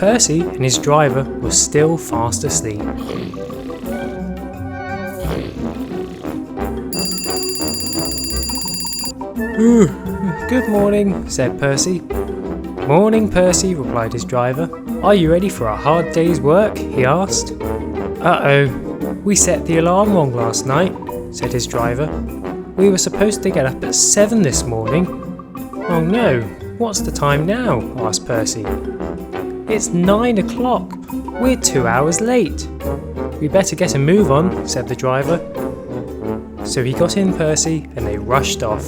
Percy and his driver were still fast asleep. "Good morning," said Percy. "Morning, Percy," replied his driver. "Are you ready for a hard day's work?" he asked. "Uh-oh, we set the alarm wrong last night," said his driver. "We were supposed to get up at 7 this morning." "Oh no, what's the time now?" asked Percy. "It's 9 o'clock. We're 2 hours late." "We better get a move on," said the driver. So he got in Percy and they rushed off.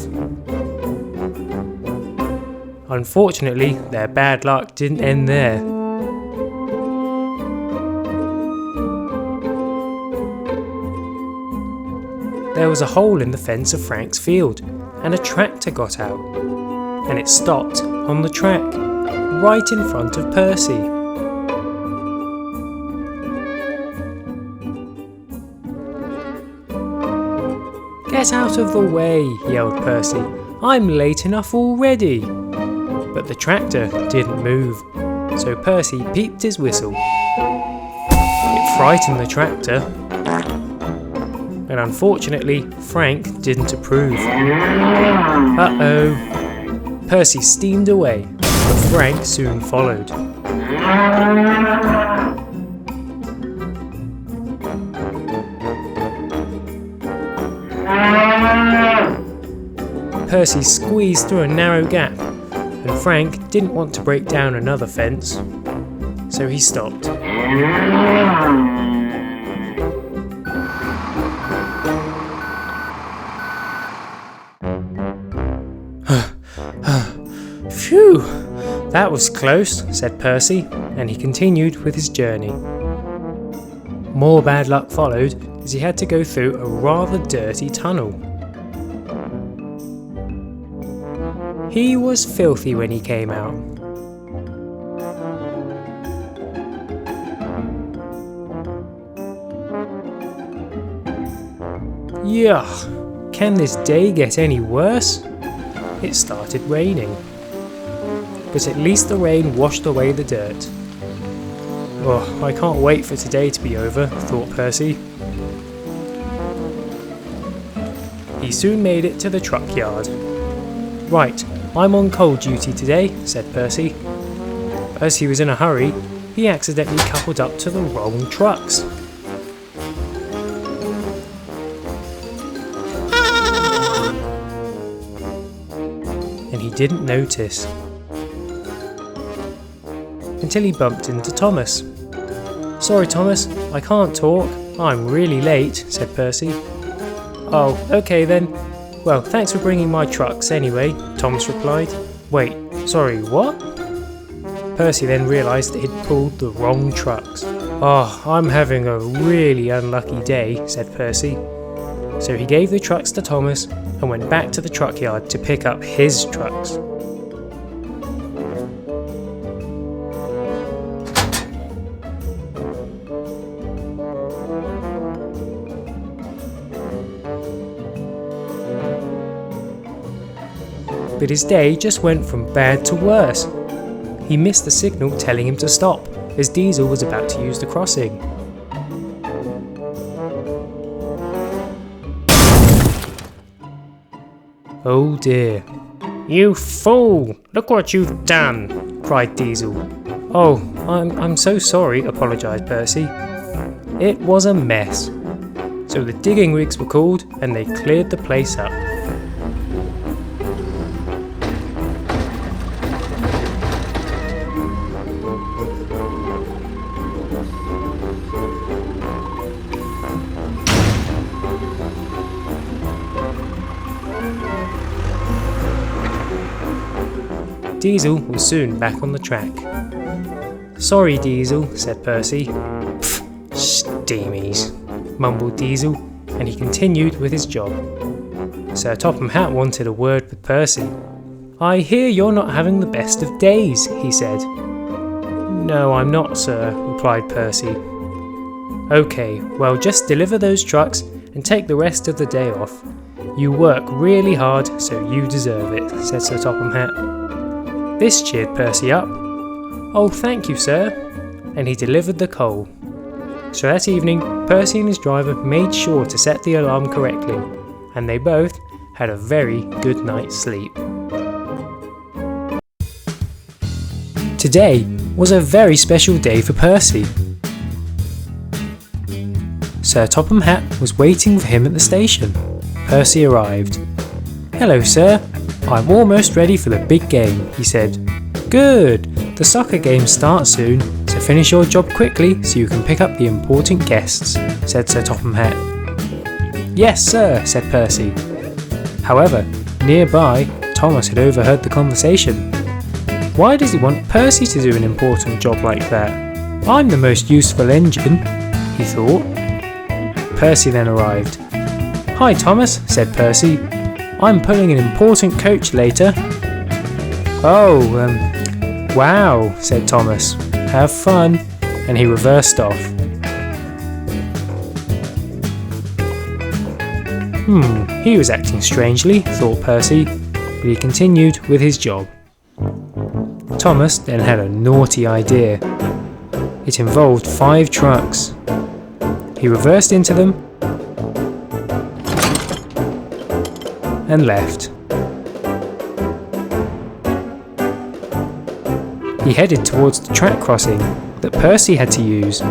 Unfortunately, their bad luck didn't end there. There was a hole in the fence of Frank's field, and a tractor got out, and it stopped on the track, right in front of Percy. "Get out of the way," yelled Percy. "I'm late enough already." But the tractor didn't move, so Percy peeped his whistle. It frightened the tractor, and unfortunately Frank didn't approve. Uh-oh. Percy steamed away, but Frank soon followed. Percy squeezed through a narrow gap, and Frank didn't want to break down another fence, so he stopped. "Phew, that was close," said Percy, and he continued with his journey. More bad luck followed as he had to go through a rather dirty tunnel. He was filthy when he came out. Yuck! Can this day get any worse? It started raining. But at least the rain washed away the dirt. "Oh, I can't wait for today to be over," thought Percy. He soon made it to the truck yard. "Right, I'm on coal duty today," said Percy. As he was in a hurry, he accidentally coupled up to the wrong trucks. And he didn't notice until he bumped into Thomas. "Sorry, Thomas, I can't talk. I'm really late," said Percy. "Oh, okay then. Well, thanks for bringing my trucks anyway," Thomas replied. "Wait, sorry, what?" Percy then realised that he'd pulled the wrong trucks. "Oh, I'm having a really unlucky day," said Percy. So he gave the trucks to Thomas and went back to the truck yard to pick up his trucks. But his day just went from bad to worse. He missed the signal telling him to stop, as Diesel was about to use the crossing. "Oh dear." "You fool! Look what you've done!" cried Diesel. "Oh, I'm so sorry," apologised Percy. It was a mess. So the digging rigs were called and they cleared the place up. Diesel was soon back on the track. "Sorry, Diesel," said Percy. "Pfft, steamies," mumbled Diesel, and he continued with his job. Sir Topham Hatt wanted a word with Percy. "I hear you're not having the best of days," he said. "No, I'm not, sir," replied Percy. "OK, well just deliver those trucks and take the rest of the day off. You work really hard, so you deserve it," said Sir Topham Hatt. This cheered Percy up. "Oh, thank you, sir," and he delivered the coal. So that evening, Percy and his driver made sure to set the alarm correctly, and they both had a very good night's sleep. Today was a very special day for Percy. Sir Topham Hatt was waiting for him at the station. Percy arrived. "Hello, sir. I'm almost ready for the big game," he said. "Good. The soccer game starts soon, so finish your job quickly so you can pick up the important guests," said Sir Topham Hatt. "Yes, sir," said Percy. However, nearby, Thomas had overheard the conversation. Why does he want Percy to do an important job like that? I'm the most useful engine, he thought. Percy then arrived. "Hi, Thomas," said Percy. "I'm pulling an important coach later." "Oh, wow," said Thomas. "Have fun," and he reversed off. He was acting strangely, thought Percy, but he continued with his job. Thomas then had a naughty idea. It involved 5 trucks. He reversed into them and left. He headed towards the track crossing that Percy had to use.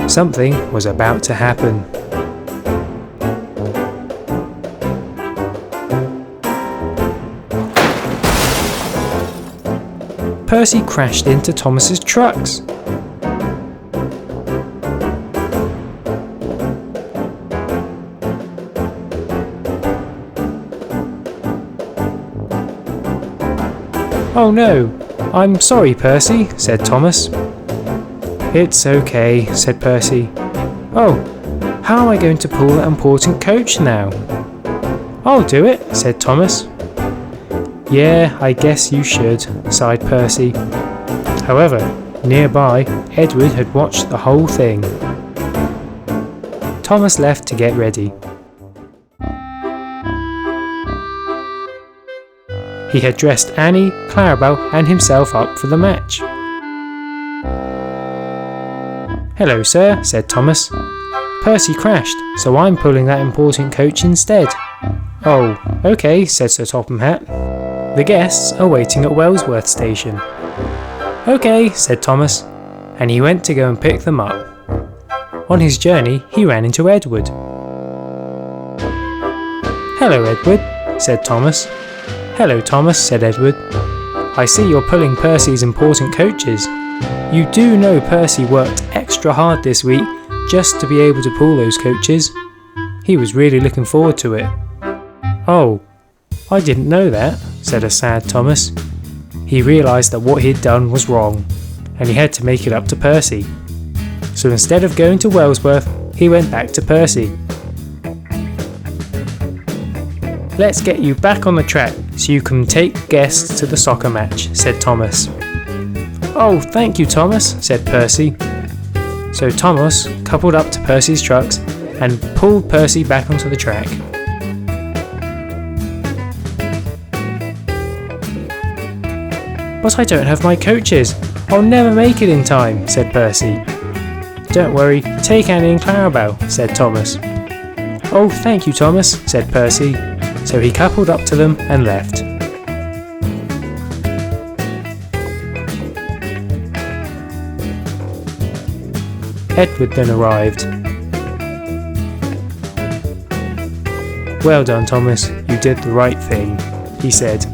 Something was about to happen. Percy crashed into Thomas's trucks. "Oh no, I'm sorry, Percy," said Thomas. "It's okay," said Percy. "Oh, how am I going to pull that important coach now?" "I'll do it," said Thomas. "Yeah, I guess you should," sighed Percy. However, nearby, Edward had watched the whole thing. Thomas left to get ready. He had dressed Annie, Clarabelle and himself up for the match. "Hello, sir," said Thomas. "Percy crashed, so I'm pulling that important coach instead." "Oh, okay," said Sir Topham Hatt. "The guests are waiting at Wellsworth Station." "Okay," said Thomas, and he went to go and pick them up. On his journey, he ran into Edward. "Hello, Edward," said Thomas. "Hello, Thomas," said Edward. "I see you're pulling Percy's important coaches. You do know Percy worked extra hard this week just to be able to pull those coaches. He was really looking forward to it." "Oh, I didn't know that," said a sad Thomas. He realised that what he'd done was wrong, and he had to make it up to Percy. So instead of going to Wellsworth, he went back to Percy. "Let's get you back on the track so you can take guests to the soccer match," said Thomas. "Oh, thank you, Thomas," said Percy. So Thomas coupled up to Percy's trucks and pulled Percy back onto the track. "But I don't have my coaches. I'll never make it in time," said Percy. "Don't worry, take Annie and Clarabelle," said Thomas. "Oh, thank you, Thomas," said Percy. So he coupled up to them and left. Edward then arrived. "Well done, Thomas, you did the right thing," he said.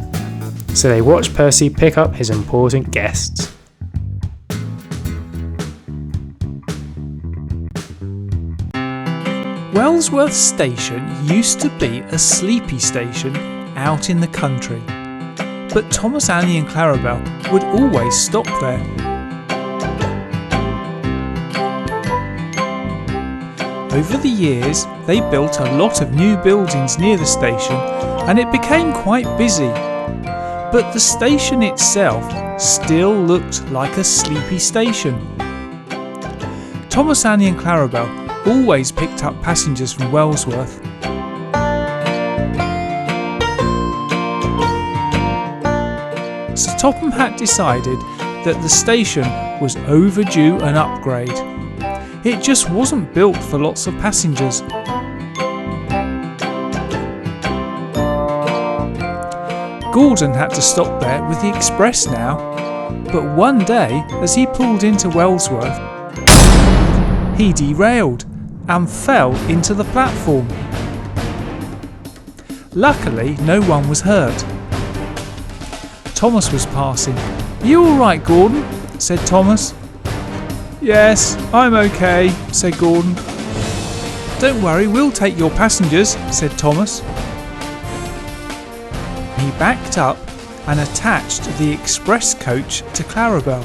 So they watched Percy pick up his important guests. Wellsworth Station used to be a sleepy station out in the country, but Thomas, Annie and Clarabelle would always stop there. Over the years, they built a lot of new buildings near the station and it became quite busy. But the station itself still looked like a sleepy station. Thomas, Annie and Clarabelle always picked up passengers from Wellsworth. Sir Topham Hatt decided that the station was overdue an upgrade. It just wasn't built for lots of passengers. Gordon had to stop there with the express now, but one day as he pulled into Wellsworth, he derailed and fell into the platform. Luckily, no one was hurt. Thomas was passing. "You all right, Gordon?" said Thomas. "Yes, I'm okay," said Gordon. "Don't worry, we'll take your passengers," said Thomas. He backed up and attached the express coach to Clarabel.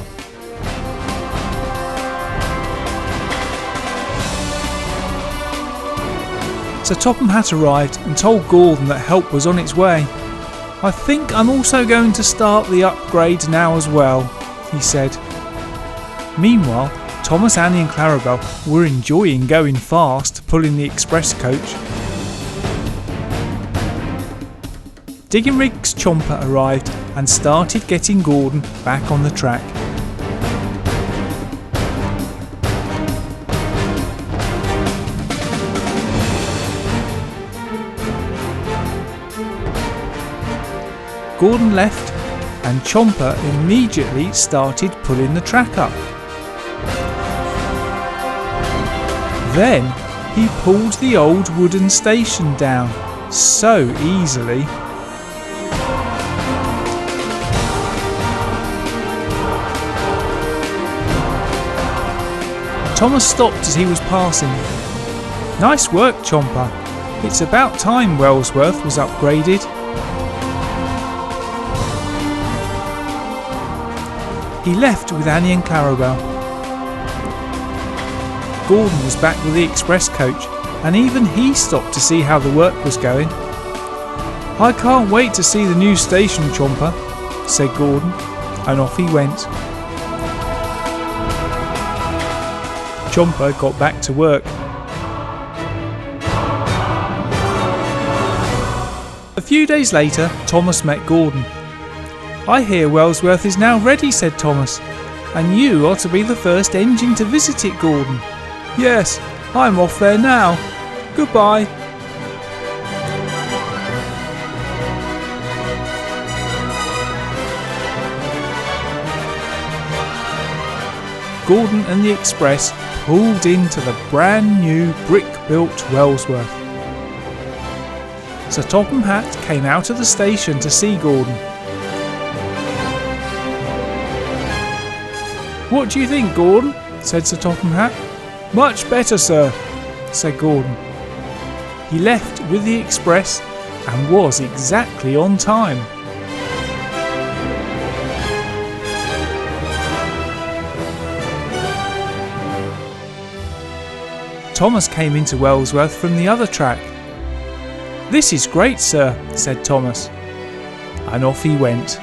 Sir Topham Hatt arrived and told Gordon that help was on its way. "I think I'm also going to start the upgrade now as well," he said. Meanwhile, Thomas, Annie and Clarabel were enjoying going fast, pulling the express coach. Digging Rig's Chomper arrived and started getting Gordon back on the track. Gordon left and Chomper immediately started pulling the track up. Then he pulled the old wooden station down so easily. Thomas stopped as he was passing. "Nice work, Chomper. It's about time Wellsworth was upgraded." He left with Annie and Clarabel. Gordon was back with the express coach, and even he stopped to see how the work was going. "I can't wait to see the new station, Chomper," said Gordon, and off he went. Chomper got back to work. A few days later, Thomas met Gordon. "I hear Wellsworth is now ready," said Thomas, "and you are to be the first engine to visit it, Gordon." "Yes, I'm off there now. Goodbye." Gordon and the express pulled into the brand new brick-built Wellsworth. Sir Topham Hatt came out of the station to see Gordon. "What do you think, Gordon?" said Sir Topham Hatt. "Much better, sir," said Gordon. He left with the express and was exactly on time. Thomas came into Wellsworth from the other track. "This is great, sir," said Thomas, and off he went.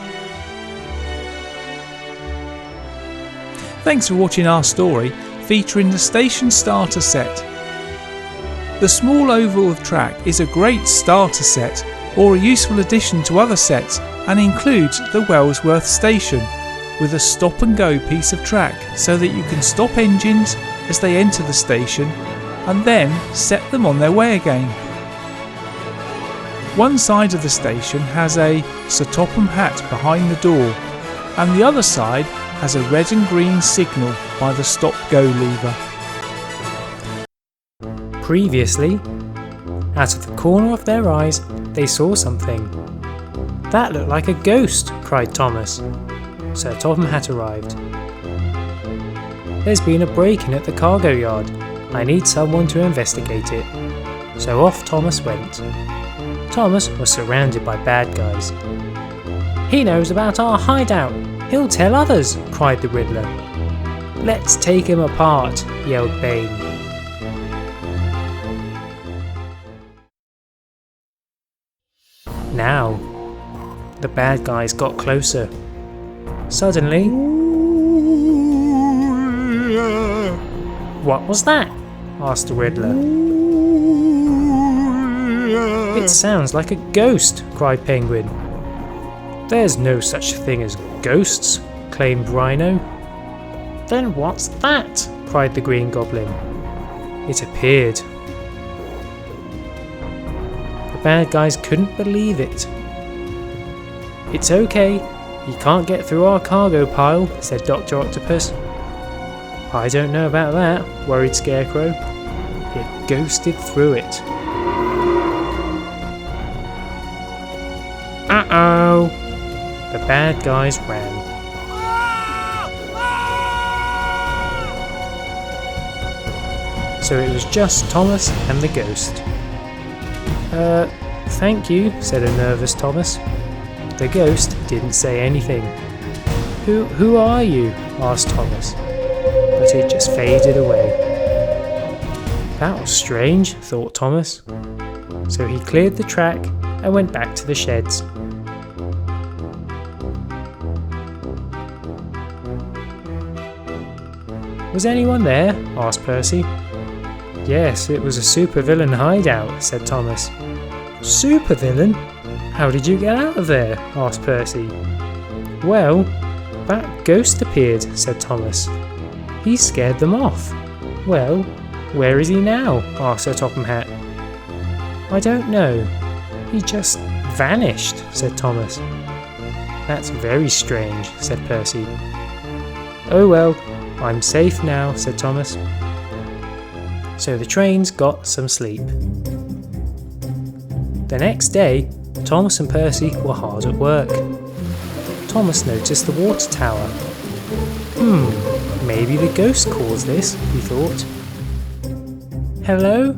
Thanks for watching our story featuring the station starter set. The small oval of track is a great starter set or a useful addition to other sets and includes the Wellsworth station with a stop and go piece of track so that you can stop engines as they enter the station and then set them on their way again. One side of the station has a Sir Topham Hatt behind the door and the other side has a red and green signal by the stop-go lever. Previously, out of the corner of their eyes, they saw something. "That looked like a ghost," cried Thomas. Sir Topham Hatt arrived. "There's been a break-in at the cargo yard. I need someone to investigate it." So off Thomas went. Thomas was surrounded by bad guys. "He knows about our hideout. He'll tell others," cried the Riddler. "Let's take him apart," yelled Bane. Now, the bad guys got closer. Suddenly, "What was that?" asked the Riddler. "It sounds like a ghost," cried Penguin. There's no such thing as ghosts, claimed Rhino. Then what's that? Cried the Green Goblin. It appeared. The bad guys couldn't believe it. It's okay, he can't get through our cargo pile, said Dr. Octopus. I don't know about that, worried Scarecrow. It ghosted through it. Uh-oh! The bad guys ran. So it was just Thomas and the ghost. Thank you, said a nervous Thomas. The ghost didn't say anything. Who are you? Asked Thomas. But it just faded away. That was strange, thought Thomas. So he cleared the track and went back to the sheds. Was anyone there? Asked Percy. Yes, it was a supervillain hideout, said Thomas. Supervillain? How did you get out of there? Asked Percy. Well, that ghost appeared, said Thomas. He scared them off. Well, where is he now? Asked Sir Topham Hatt. I don't know. He just vanished, said Thomas. That's very strange, said Percy. Oh well, I'm safe now, said Thomas. So the trains got some sleep. The next day, Thomas and Percy were hard at work. Thomas noticed the water tower. Maybe the ghost caused this, he thought. Hello?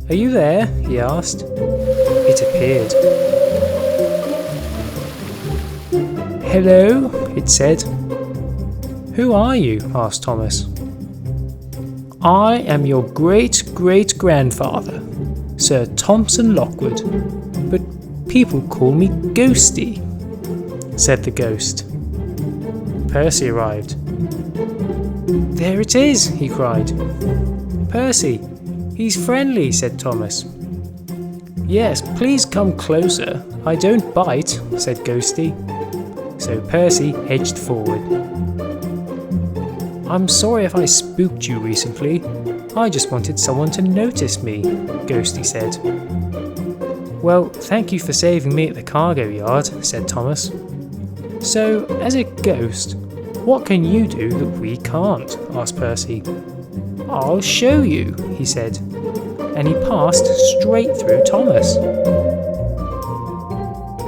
Are you there? He asked. It appeared. Hello? It said. Who are you? Asked Thomas. I am your great-great-grandfather, Sir Thompson Lockwood, but people call me Ghosty, said the ghost. Percy arrived. There it is, he cried. Percy, he's friendly, said Thomas. Yes, please come closer. I don't bite, said Ghosty. So Percy edged forward. I'm sorry if I spooked you recently. I just wanted someone to notice me, Ghosty said. Well, thank you for saving me at the cargo yard, said Thomas. So, as a ghost, what can you do that we can't? Asked Percy. I'll show you, he said, and he passed straight through Thomas.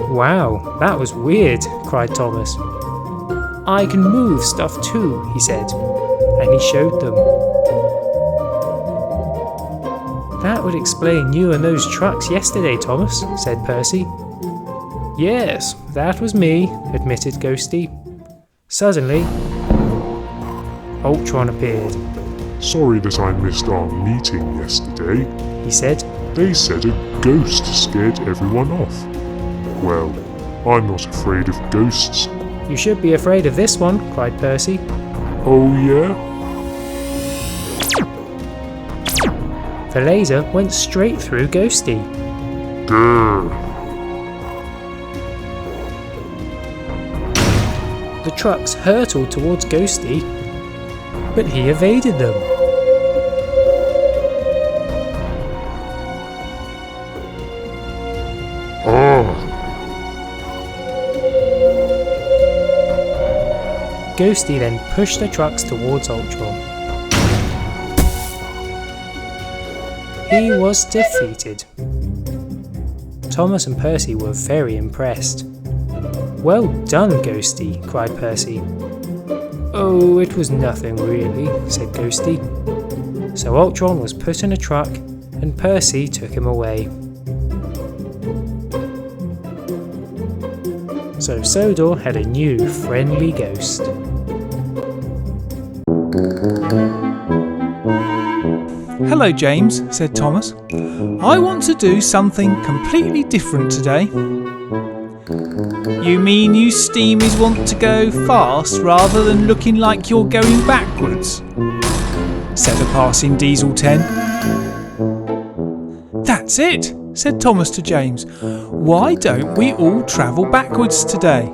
Wow, that was weird, cried Thomas. I can move stuff too, he said, and he showed them. That would explain you and those trucks yesterday, Thomas, said Percy. Yes, that was me, admitted Ghosty. Suddenly, Ultron appeared. Sorry that I missed our meeting yesterday, He said. They said a ghost scared everyone off. Well, I'm not afraid of ghosts. You should be afraid of this one, cried Percy. Oh yeah? The laser went straight through Ghosty. Grr. The trucks hurtled towards Ghosty, but he evaded them. Ghosty then pushed the trucks towards Ultron. He was defeated. Thomas and Percy were very impressed. Well done, Ghosty, cried Percy. Oh, it was nothing really, said Ghosty. So Ultron was put in a truck and Percy took him away. So Sodor had a new friendly ghost. Hello, James, said Thomas. I want to do something completely different today. You mean you steamies want to go fast rather than looking like you're going backwards? Said a passing Diesel 10. That's it, said Thomas to James. Why don't we all travel backwards today?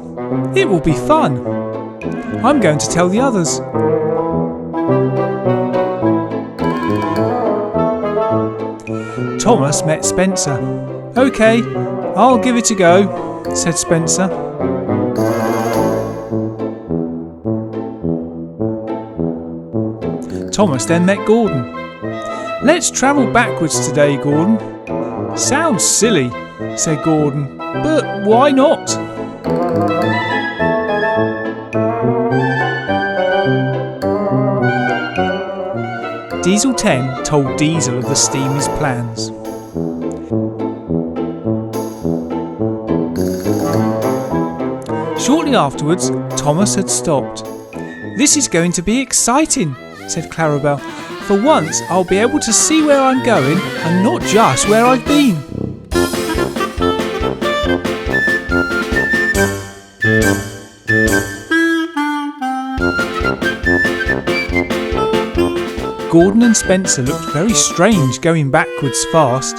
It will be fun. I'm going to tell the others. Thomas met Spencer. "Okay, I'll give it a go," said Spencer. Thomas then met Gordon. "Let's travel backwards today, Gordon." "Sounds silly," said Gordon, "but why not?" Diesel 10 told Diesel of the steamer's plans. Shortly afterwards, Thomas had stopped. "This is going to be exciting," said Clarabel. "For once I'll be able to see where I'm going and not just where I've been." Gordon and Spencer looked very strange going backwards fast.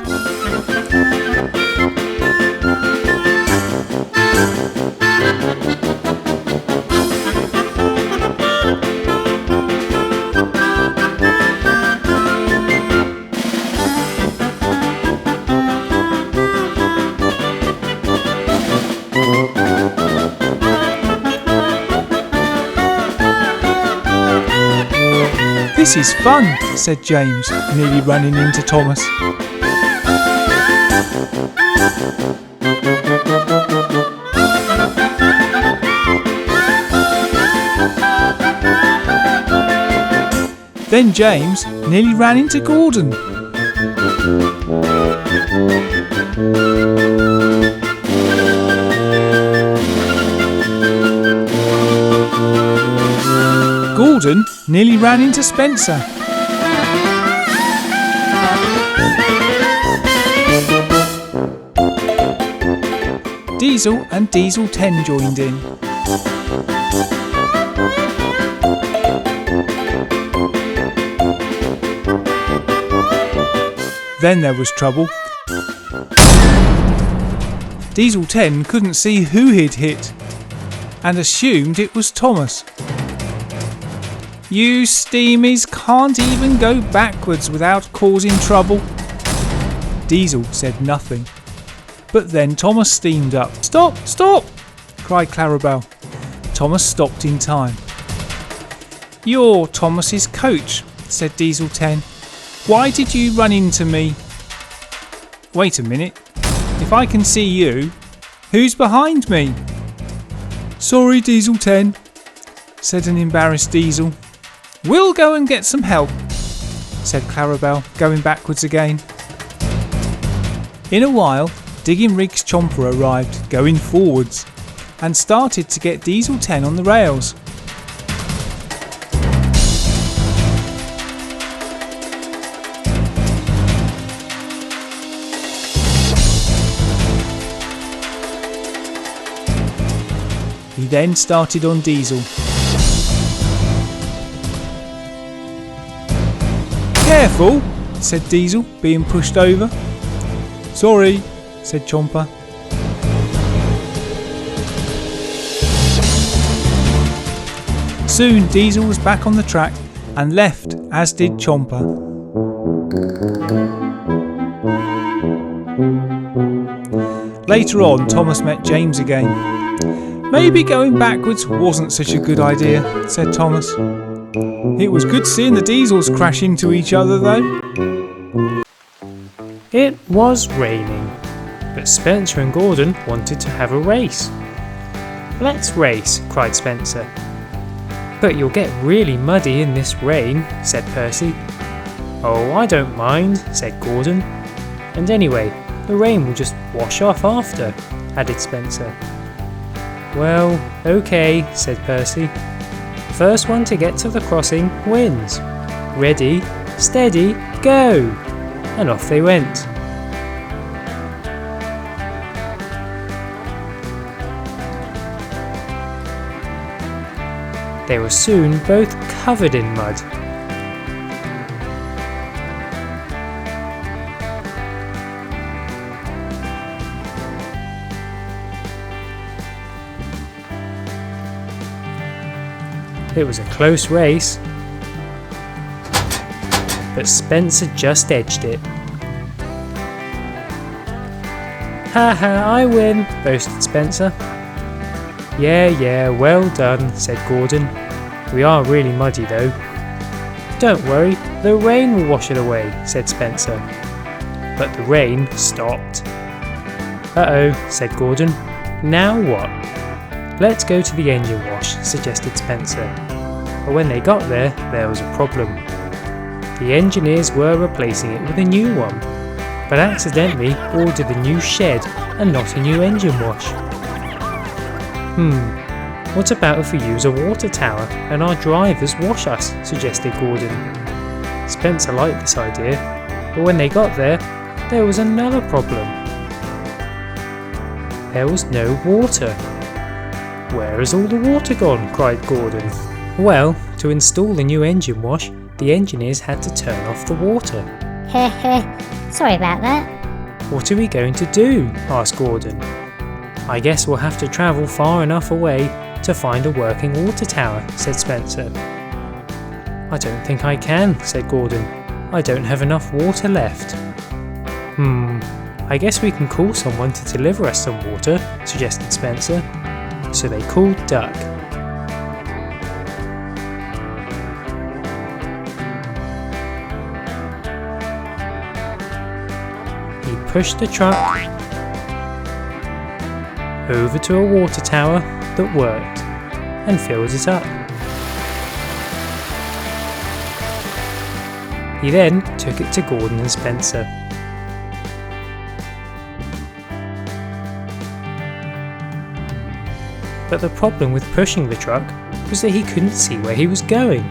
"This is fun," said James, nearly running into Thomas. Then James nearly ran into Gordon. Gordon nearly ran into Spencer. Diesel and Diesel 10 joined in. Then there was trouble. Diesel 10 couldn't see who he'd hit and assumed it was Thomas. "You steamies can't even go backwards without causing trouble." Diesel said nothing. But then Thomas steamed up. "Stop, stop!" cried Clarabel. Thomas stopped in time. "You're Thomas's coach," said Diesel 10. "Why did you run into me?" "Wait a minute. If I can see you, who's behind me?" "Sorry, Diesel 10, said an embarrassed Diesel. "We'll go and get some help," said Clarabel, going backwards again. In a while, Digging Rig's Chomper arrived, going forwards, and started to get Diesel 10 on the rails. He then started on Diesel. "Careful," said Diesel, being pushed over. "Sorry," said Chomper. Soon Diesel was back on the track and left, as did Chomper. Later on, Thomas met James again. "Maybe going backwards wasn't such a good idea," said Thomas. "It was good seeing the Diesels crash into each other though." It was raining, but Spencer and Gordon wanted to have a race. "Let's race," cried Spencer. "But you'll get really muddy in this rain," said Percy. "Oh, I don't mind," said Gordon. "And anyway, the rain will just wash off after," added Spencer. "Well, okay," said Percy. "First one to get to the crossing wins. Ready, steady, go!" And off they went. They were soon both covered in mud. It was a close race, but Spencer just edged it. "Haha, I win," boasted Spencer. Yeah, well done," said Gordon. "We are really muddy though." "Don't worry, the rain will wash it away," said Spencer. But the rain stopped. "Uh-oh," said Gordon. "Now what?" "Let's go to the engine wash," suggested Spencer. But when they got there was a problem. The engineers were replacing it with a new one, but accidentally ordered a new shed and not a new engine wash. What about if we use a water tower and our drivers wash us?" suggested Gordon. Spencer liked this idea, but when they got there was another problem. There was no water. "Where has all the water gone?" cried Gordon. Well, to install the new engine wash, the engineers had to turn off the water. Heh, sorry about that. "What are we going to do?" asked Gordon. "I guess we'll have to travel far enough away to find a working water tower," said Spencer. "I don't think I can," said Gordon. "I don't have enough water left." I guess we can call someone to deliver us some water," suggested Spencer. So they called Duck. He pushed the truck over to a water tower that worked and filled it up. He then took it to Gordon and Spencer. But the problem with pushing the truck was that he couldn't see where he was going.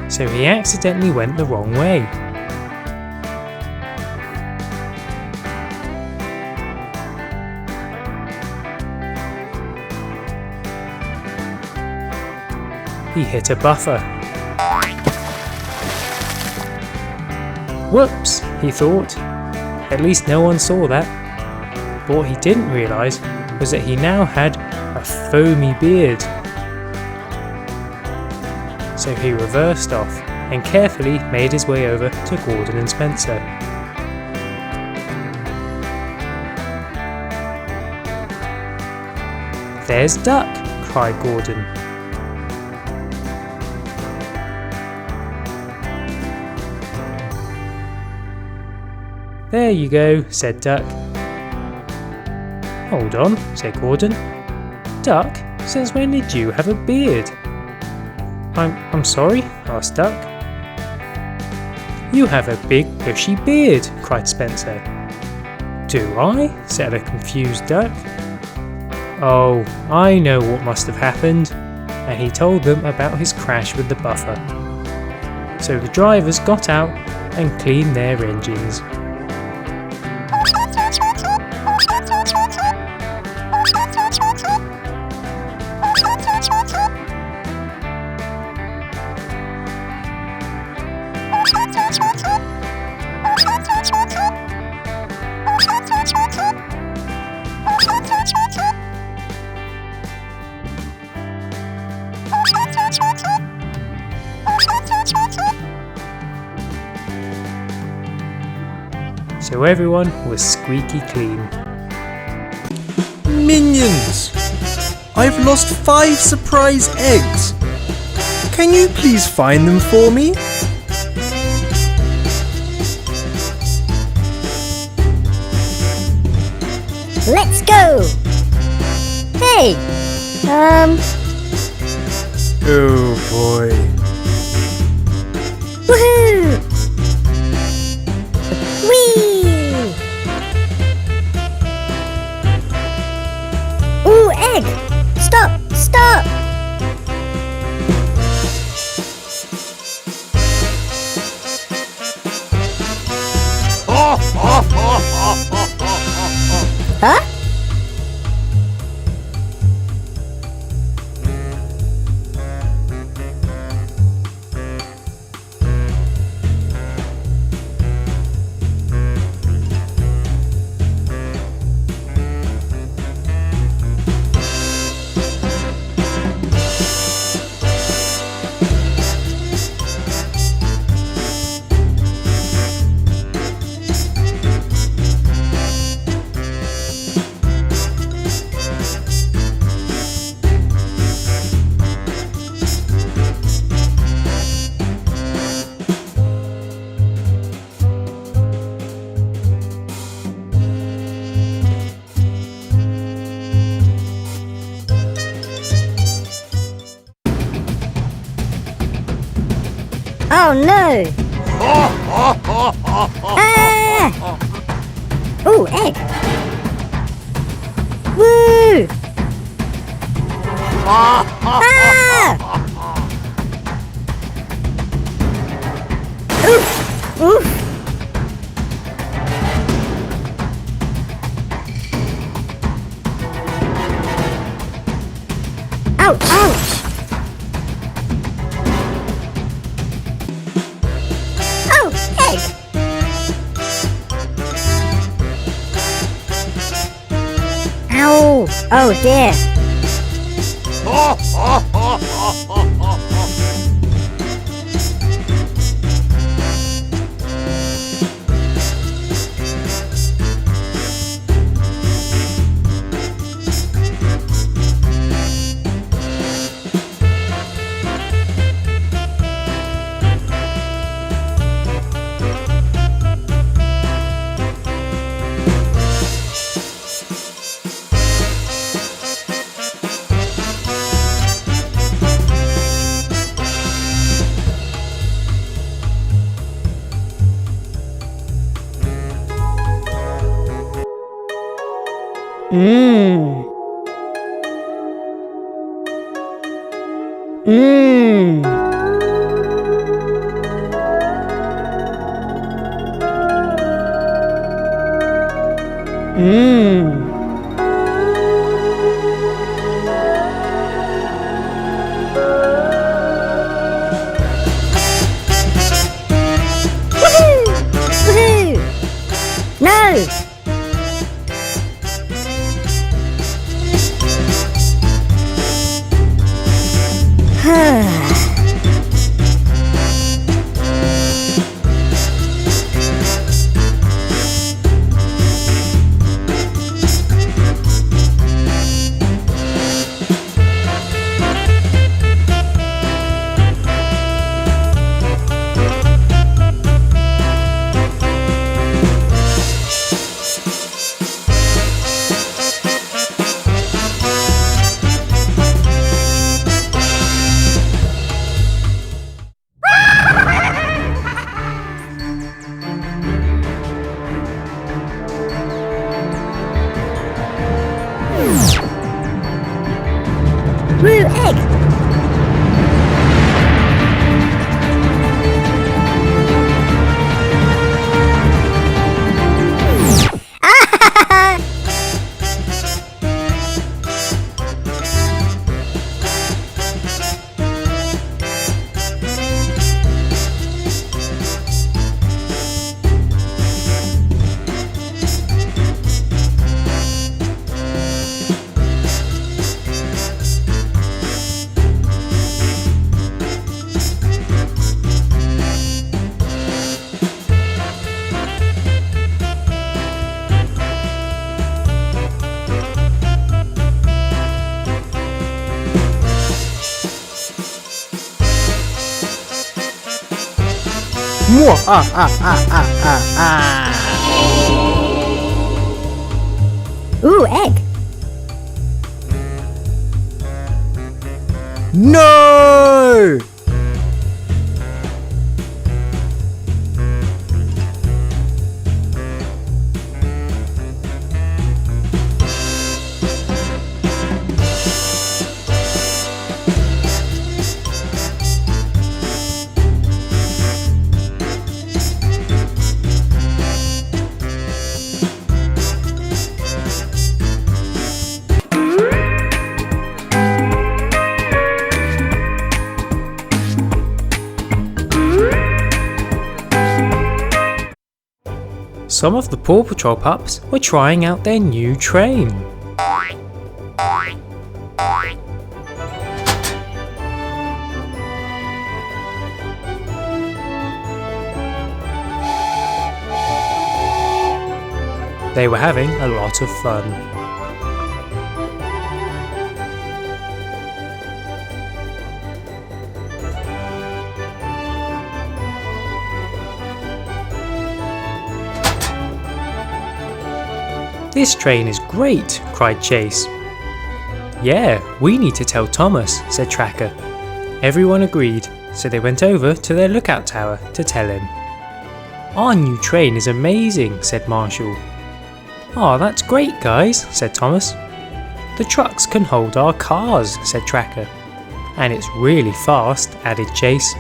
So he accidentally went the wrong way. He hit a buffer. Whoops, he thought. At least no one saw that. But what he didn't realise was that he now had a foamy beard. So he reversed off and carefully made his way over to Gordon and Spencer. "There's Duck!" cried Gordon. "There you go," said Duck. "Hold on," said Gordon. "Duck, since when did you have a beard?" I'm sorry?" asked Duck. "You have a big bushy beard," cried Spencer. "Do I?" said a confused Duck. "Oh, I know what must have happened," and he told them about his crash with the buffer. So the drivers got out and cleaned their engines. So everyone was squeaky clean. Minions! I've lost 5 surprise eggs. Can you please find them for me? Let's go! Hey! Oh boy. Woohoo! Whee! Ooh, egg! Stop! Stop! Huh? Oh no! Ooh, egg! Woo! Ah! Oof! Oof! Ouch! Ouch! Oh, egg! Ow! Oh dear! Mmm. Mmm. Mmm. Woohoo! Woohoo! No! Woo, egg! Mwah, ah, ah, ah, ah, ah, ah. Ooh, egg! No! Some of the Paw Patrol pups were trying out their new train. They were having a lot of fun. This train is great, cried Chase. Yeah, we need to tell Thomas, said Tracker. Everyone agreed, so they went over to their lookout tower to tell him. "Our new train is amazing," said Marshall. "Oh, that's great, guys," said Thomas. "The trucks can hold our cars," said Tracker. "And it's really fast," added Chase.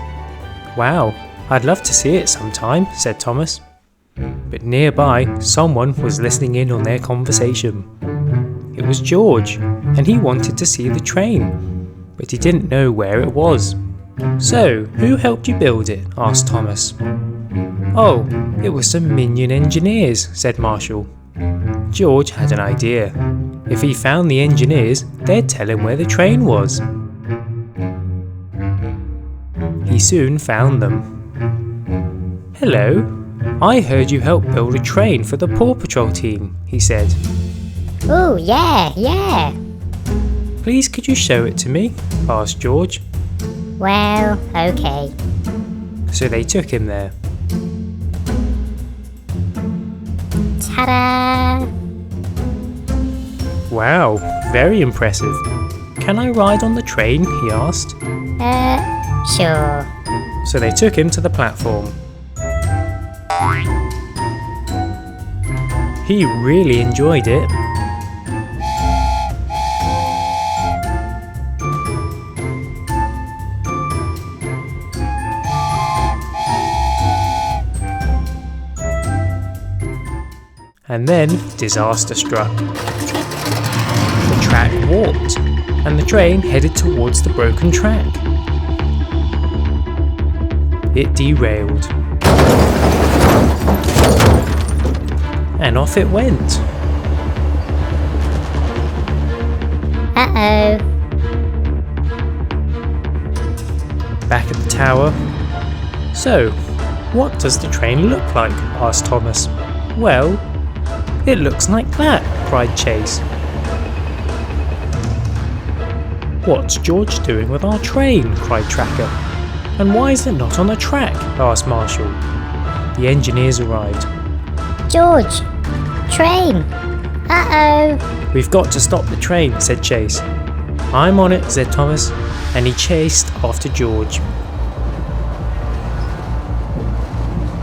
"Wow, I'd love to see it sometime," said Thomas. But nearby, someone was listening in on their conversation. It was George, and he wanted to see the train, but he didn't know where it was. "So, who helped you build it?" asked Thomas. "Oh, it was some minion engineers," said Marshall. George had an idea. If he found the engineers, they'd tell him where the train was. He soon found them. "Hello, I heard you helped build a train for the Paw Patrol team," he said. Ooh, yeah. "Please could you show it to me?" asked George. Well, okay. So they took him there. Ta-da! "Wow, very impressive. Can I ride on the train?" he asked. Sure. So they took him to the platform. He really enjoyed it. And then disaster struck. The track warped, and the train headed towards the broken track. It derailed. And off it went. Uh-oh. Back at the tower. "So, what does the train look like?" asked Thomas. "Well, it looks like that," cried Chase. "What's George doing with our train?" cried Tracker. "And why is it not on the track?" asked Marshall. The engineers arrived. George! Train! Uh-oh! "We've got to stop the train," said Chase. "I'm on it," said Thomas, and he chased after George,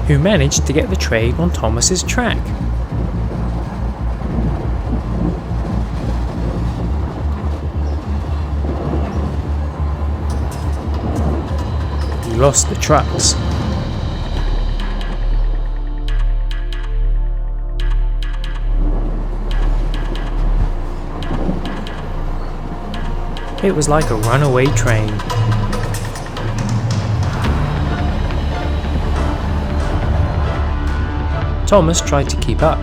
who managed to get the train on Thomas's track. He lost the trucks. It was like a runaway train. Thomas tried to keep up,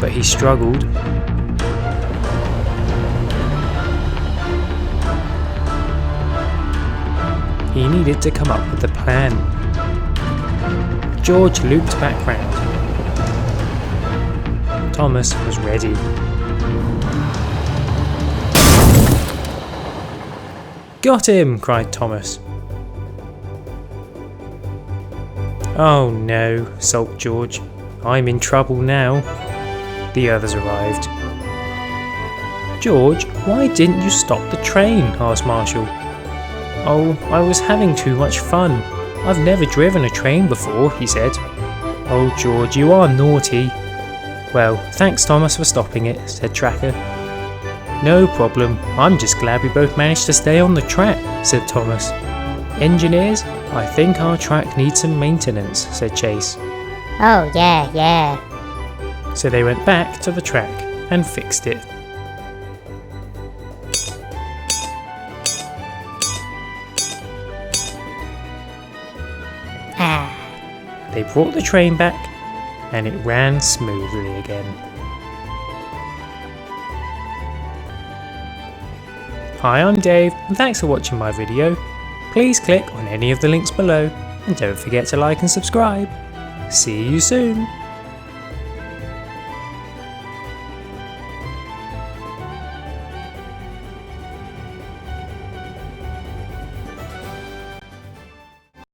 but he struggled. He needed to come up with a plan. George looped back round. Thomas was ready. "Got him!" cried Thomas. "Oh no," sulked George. "I'm in trouble now." The others arrived. "George, why didn't you stop the train?" asked Marshall. "Oh, I was having too much fun. I've never driven a train before," he said. "Oh, George, you are naughty." "Well, thanks Thomas for stopping it," said Tracker. "No problem, I'm just glad we both managed to stay on the track," said Thomas. "Engineers, I think our track needs some maintenance," said Chase. Oh, yeah. So they went back to the track and fixed it. They brought the train back and it ran smoothly again. Hi, I'm Dave and thanks for watching my video. Please click on any of the links below and don't forget to like and subscribe. See you soon!